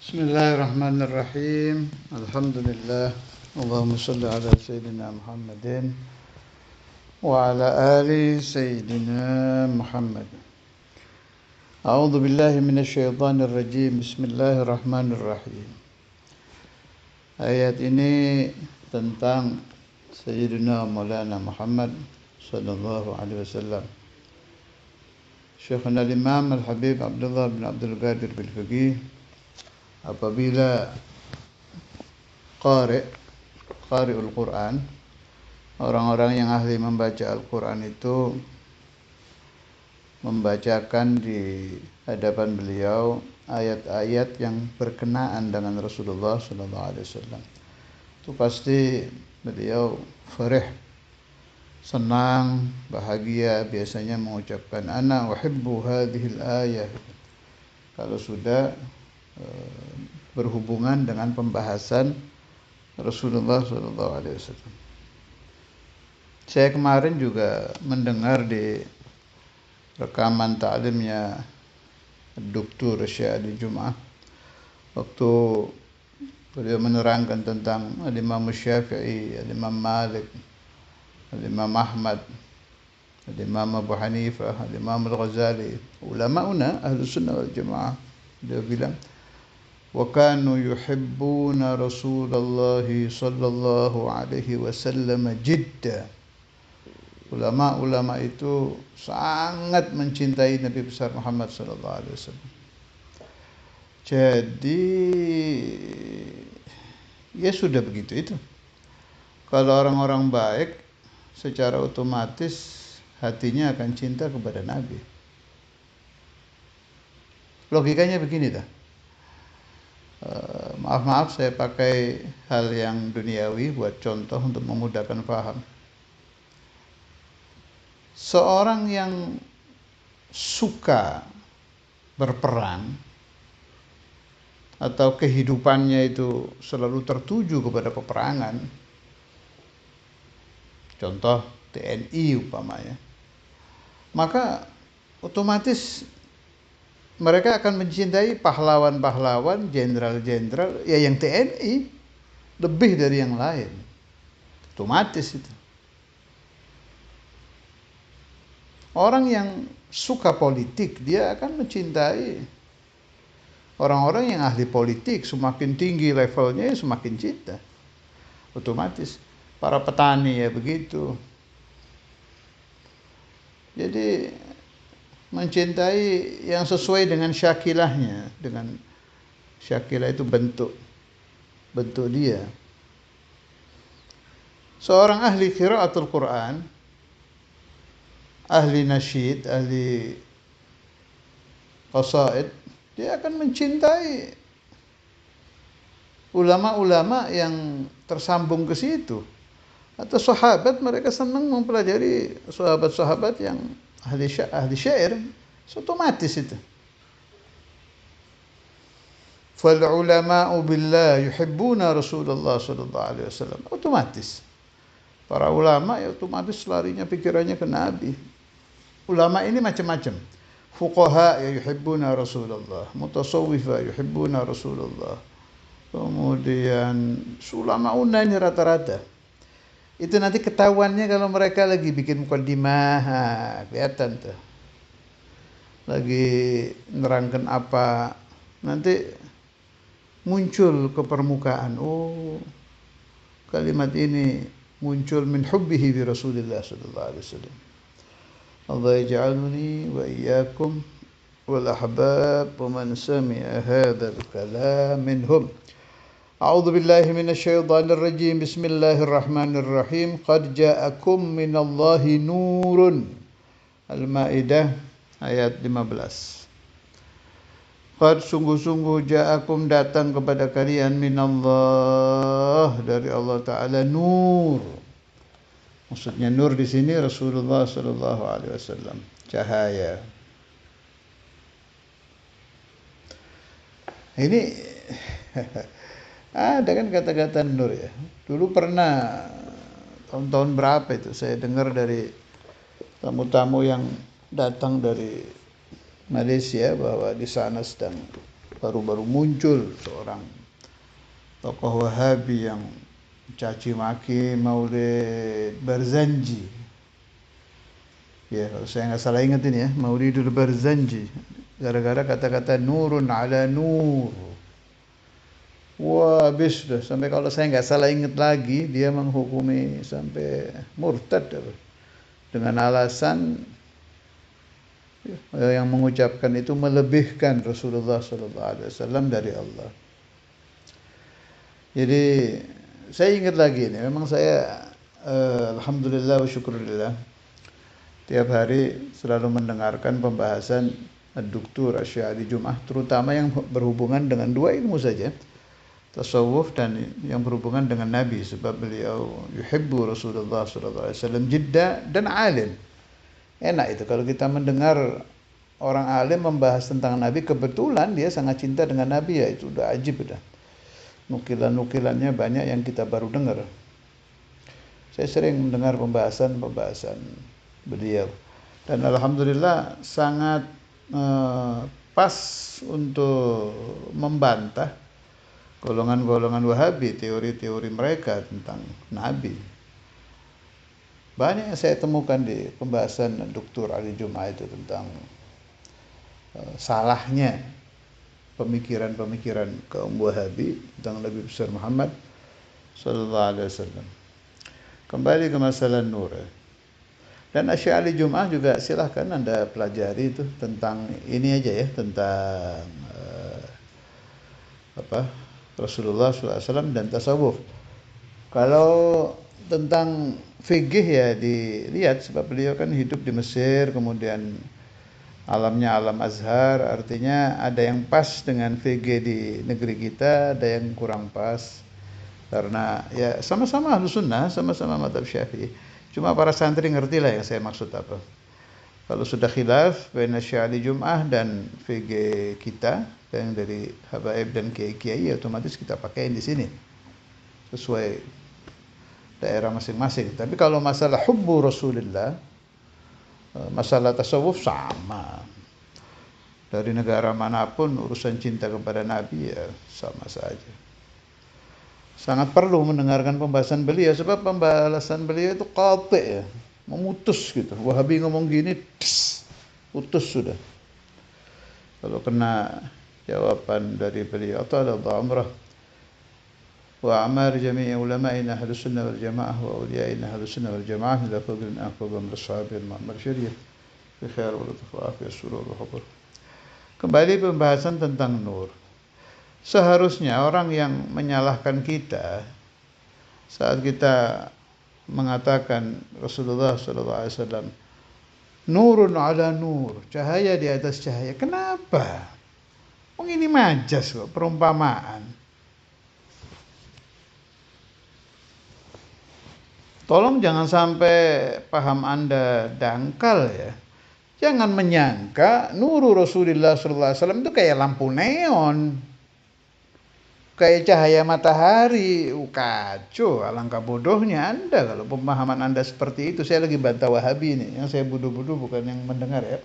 Bismillahirrahmanirrahim. Alhamdulillah. Allahumma salli ala Sayyidina Muhammadin wa ala ali Sayyidina Muhammad. A'udzu billahi minasyaitonir rajim. Bismillahirrahmanirrahim. Ayat ini tentang Sayyidina Maulana Muhammad sallallahu alaihi wasallam. Syekhuna Imam Al-Habib Abdullah bin Abdul Qadir bin Fiqih, apabila qari'ul Quran, orang-orang yang ahli membaca Al-Quran itu membacakan di hadapan beliau ayat-ayat yang berkenaan dengan Rasulullah SAW, itu pasti beliau farih, senang, bahagia, biasanya mengucapkan ana uhibbu hadhil ayah kalau sudah berhubungan dengan pembahasan Rasulullah SAW. Saya kemarin juga mendengar di rekaman ta'limnya Dr. Syahdi Jum'ah, waktu beliau menerangkan tentang Imam Syafi'i, Imam Malik, Imam Ahmad, Imam Abu Hanifah, Imam Al-Ghazali, ulama'una Ahlus Sunnah wal Jamaah. Dia bilang, wa kanu yuhibbuna Rasulullah sallallahu alaihi wasallam jidda. Ulama-ulama itu sangat mencintai Nabi besar Muhammad sallallahu alaihi wasallam. Jadi ya sudah begitu itu. Kalau orang-orang baik, secara otomatis hatinya akan cinta kepada Nabi. Logikanya begini dah. Maaf saya pakai hal yang duniawi buat contoh untuk memudahkan paham. Seorang yang suka berperang atau kehidupannya itu selalu tertuju kepada peperangan, contoh TNI umpamanya, maka otomatis mereka akan mencintai pahlawan-pahlawan, jenderal-jenderal ya yang TNI lebih dari yang lain. Otomatis itu. Orang yang suka politik, dia akan mencintai orang-orang yang ahli politik. Semakin tinggi levelnya, semakin cinta. Otomatis. Para petani ya begitu. Jadi mencintai yang sesuai dengan syakilahnya, dengan syakilah itu bentuk dia. Seorang ahli qiraatul Quran, ahli nasyid, ahli qasaid, dia akan mencintai ulama-ulama yang tersambung ke situ. Atau sahabat, mereka senang mempelajari sahabat-sahabat yang ahli syair, otomatis itu. Fal ulama'u billah yuhibbuna Rasulullah sallallahu alaihi wasallam, otomatis. Para ulama ya otomatis larinya pikirannya ke Nabi. Ulama ini macam-macam. Fuqaha ya yuhibbuna Rasulullah, mutasawwifa yuhibbuna Rasulullah. Kemudian ulama ini rata-rata. Itu nanti ketahuannya kalau mereka lagi bikin mukaddimah, kelihatan tuh. Lagi nerangkan apa, nanti muncul ke permukaan. Oh, kalimat ini muncul min hubbihi bi Rasulillah sallallahu alaihi wasallam. Allah yaj'aluni wa iyyakum wal ahbab wa man sami'a hadzal kalam minhum. A'udzu billahi minasyaitonir rajim. Bismillahirrahmanirrahim. Qad ja'akum minallahi nurun. Al-Maidah ayat 15. Qad sungguh-sungguh ja'akum datang kepada kalian minallah, dari Allah Ta'ala, nur. Maksudnya nur di sini Rasulullah sallallahu alaihi wasallam, cahaya. Ini ada kan kata-kata nur ya. Dulu pernah tahun-tahun berapa itu saya dengar dari tamu-tamu yang datang dari Malaysia bahwa di sana sedang baru-baru muncul seorang tokoh Wahabi yang caci maki Maulid Barzanji. Ya, kalau saya nggak salah ingat ini ya, Maulidul Barzanji. Gara-gara kata-kata nurun ala nur. Wah, habis sudah. Sampai kalau saya nggak salah ingat lagi, dia menghukumi sampai murtad dengan alasan yang mengucapkan itu melebihkan Rasulullah SAW dari Allah. Jadi saya ingat lagi ini, memang saya alhamdulillah wa syukurillah tiap hari selalu mendengarkan pembahasan Dr. Asy'ari Jum'ah, terutama yang berhubungan dengan dua ilmu saja, tasawuf dan yang berhubungan dengan Nabi, sebab beliau yuhibbu Rasulullah SAW jidda dan alim. Enak itu kalau kita mendengar orang alim membahas tentang Nabi, kebetulan dia sangat cinta dengan Nabi, ya itu udah ajib udah. Nukilan-nukilannya banyak yang kita baru dengar. Saya sering mendengar pembahasan beliau dan alhamdulillah sangat pas untuk membantah golongan-golongan Wahabi, teori-teori mereka tentang Nabi. Banyak yang saya temukan di pembahasan Dr. Ali Jum'ah itu tentang salahnya pemikiran-pemikiran kaum Wahabi tentang Nabi besar Muhammad sallallahu alaihi wasallam. Kembali ke masalah nur. Dan Asy'ari Jum'ah juga silahkan Anda pelajari itu tentang ini aja ya, tentang Rasulullah SAW dan tasawuf. Kalau tentang fikih ya dilihat, sebab beliau kan hidup di Mesir, kemudian alamnya alam Azhar, artinya ada yang pas dengan fikih di negeri kita, ada yang kurang pas. Karena ya sama-sama Ahlus Sunnah, sama-sama mazhab Syafi'i. Cuma para santri ngerti lah yang saya maksud apa. Kalau sudah khilaf baina Asy'ari Jum'ah dan fikih kita, yang dari habaib dan kiai-kiai, otomatis kita pakaiin di sini sesuai daerah masing-masing. Tapi kalau masalah hubbu Rasulillah, masalah tasawuf sama. Dari negara manapun urusan cinta kepada Nabi ya sama saja. Sangat perlu mendengarkan pembahasan beliau, sebab pembahasan beliau itu qati' ya, memutus gitu. Wahabi ngomong gini, putus sudah. Kalau kena jawaban dari beliau, ta'ala umrah wa amar jami'i ulama'ina ahlus sunnah wal jamaah wa awliya'ina ahlus sunnah wal jamaah ila fadlin aqwa min ashabil ma'mar syariah bi khair wa lutuf wa afiyah surur wa hubur. Kembali pembahasan tentang nur. Seharusnya orang yang menyalahkan kita saat kita mengatakan Rasulullah SAW nurun ala nur, cahaya di atas cahaya. Kenapa? Ini majas kok, perumpamaan. Tolong jangan sampai paham Anda dangkal ya. Jangan menyangka nuru Rasulullah SAW itu kayak lampu neon, kayak cahaya matahari. Kacau, alangkah bodohnya Anda kalau pemahaman Anda seperti itu. Saya lagi bantah Wahabi ini, yang saya bodoh-bodoh bukan yang mendengar ya.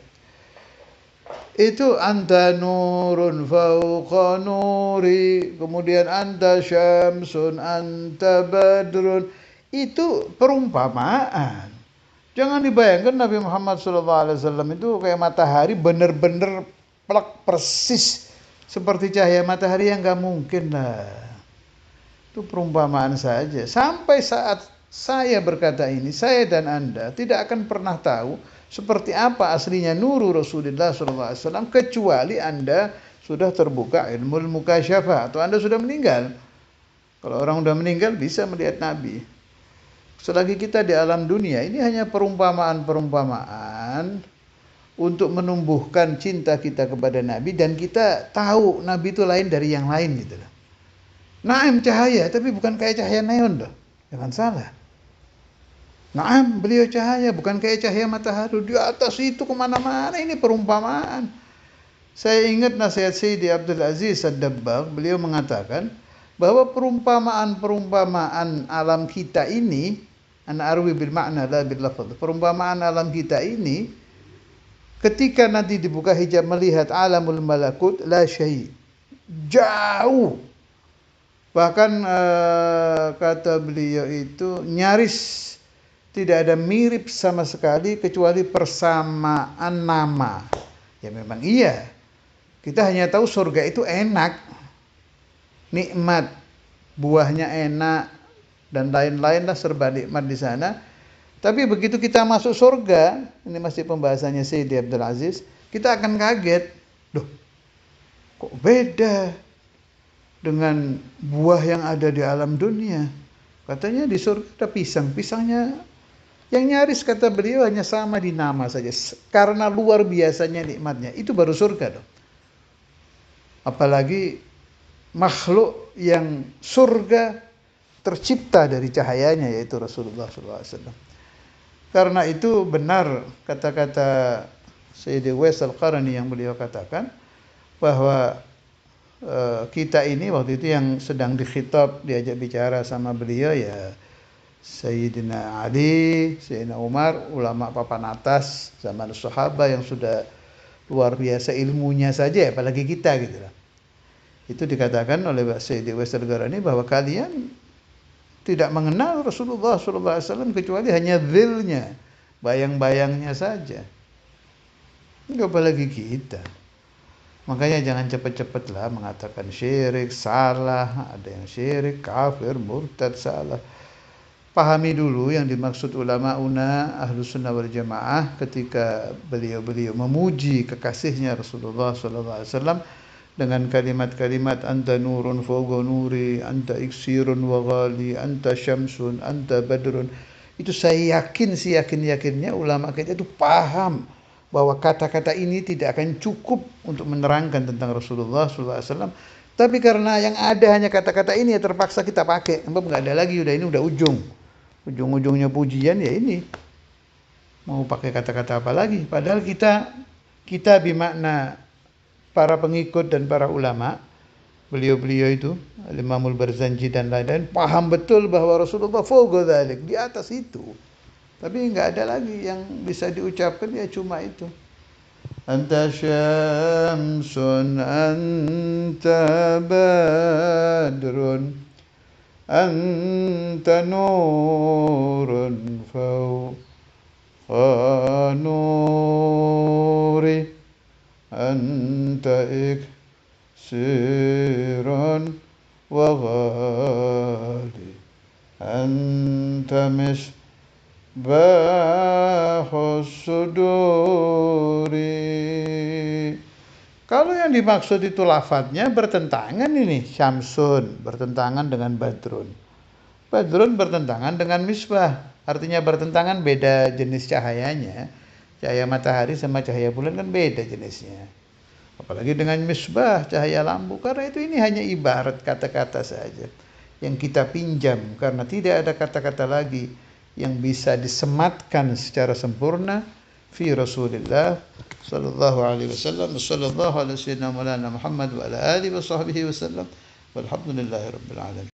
Itu anta nurun fauqa nuri, kemudian anta syamsun, anta badrun. Itu perumpamaan. Jangan dibayangkan Nabi Muhammad SAW itu kayak matahari, benar-benar plak persis seperti cahaya matahari, yang gak mungkin lah. Itu perumpamaan saja. Sampai saat saya berkata ini, saya dan Anda tidak akan pernah tahu seperti apa aslinya nuru Rasulullah SAW kecuali Anda sudah terbuka ilmu mukasyafah atau Anda sudah meninggal. Kalau orang sudah meninggal bisa melihat Nabi. Selagi kita di alam dunia, ini hanya perumpamaan-perumpamaan untuk menumbuhkan cinta kita kepada Nabi, dan kita tahu Nabi itu lain dari yang lain gitu loh. Naam cahaya, tapi bukan kayak cahaya neon loh. Jangan salah. Naam beliau cahaya, bukan kayak cahaya matahari di atas itu kemana-mana. Ini perumpamaan. Saya ingat nasihat Sayyidi Abdul Aziz Ad-Dabbagh, beliau mengatakan bahwa perumpamaan-perumpamaan alam kita ini, ana arwi bil ma'na la bil lafaz. Perumpamaan alam kita ini ketika nanti dibuka hijab melihat alamul malakut la syai'. jauh. Bahkan kata beliau itu nyaris tidak ada mirip sama sekali kecuali persamaan nama. Ya memang iya. Kita hanya tahu surga itu enak, nikmat, buahnya enak, dan lain-lain lah serba nikmat di sana. Tapi begitu kita masuk surga, ini masih pembahasannya Sayyidi Abdul Aziz, kita akan kaget. Loh, kok beda dengan buah yang ada di alam dunia? Katanya di surga ada pisang. Pisangnya yang nyaris kata beliau hanya sama di nama saja. Karena luar biasanya nikmatnya. Itu baru surga dong. Apalagi makhluk yang surga tercipta dari cahayanya, yaitu Rasulullah SAW. Karena itu benar kata-kata Sayyidi Uwais Al-Qarni yang beliau katakan bahwa kita ini waktu itu yang sedang dikhitab, diajak bicara sama beliau ya Sayyidina Ali, Sayyidina Umar, ulama papan atas zaman sahabat yang sudah luar biasa ilmunya saja, apalagi kita gitu lah. Itu dikatakan oleh Sayyidi Uwais Al-Qarni bahwa kalian tidak mengenal Rasulullah SAW kecuali hanya zilnya, bayang-bayangnya saja. Enggak apalagi kita. Makanya jangan cepat-cepatlah mengatakan syirik, salah, ada yang syirik, kafir, murtad, salah. Pahami dulu yang dimaksud ulama-una Ahlus Sunnah wal Jamaah ketika beliau-beliau memuji kekasihnya Rasulullah SAW dengan kalimat-kalimat anta nurun fawqa nuri, anta iksirun wa ghali, anta syamsun, anta badrun. Itu saya yakin, yakin-yakinnya ulama kita itu paham bahwa kata-kata ini tidak akan cukup untuk menerangkan tentang Rasulullah SAW. Tapi karena yang ada hanya kata-kata ini ya terpaksa kita pakai. Sebab nggak ada lagi, ini udah ujung-ujungnya pujian ya ini. Mau pakai kata-kata apa lagi? Padahal kita bermakna para pengikut dan para ulama, beliau-beliau itu, Imamul Barzanji dan lain-lain, paham betul bahwa Rasulullah fawqa dzalik, di atas itu. Tapi nggak ada lagi yang bisa diucapkan ya cuma itu. Anta syamsun, anta badrun, anta nurun fawqa nuri, anta iksirun wa ghali, anta misbahus suduri. Kalau yang dimaksud itu lafadznya bertentangan ini, syamsun bertentangan dengan badrun. Badrun bertentangan dengan misbah. Artinya bertentangan, beda jenis cahayanya. Cahaya matahari sama cahaya bulan kan beda jenisnya. Apalagi dengan misbah, cahaya lampu. Karena itu ini hanya ibarat kata-kata saja yang kita pinjam. Karena tidak ada kata-kata lagi yang bisa disematkan secara sempurna fi Rasulillah sallallahu alaihi wasallam. Sallallahu alaihi wasallam Muhammad wa ala alihi wa sahbihi wasallam. Walhamdulillahirabbil alamin.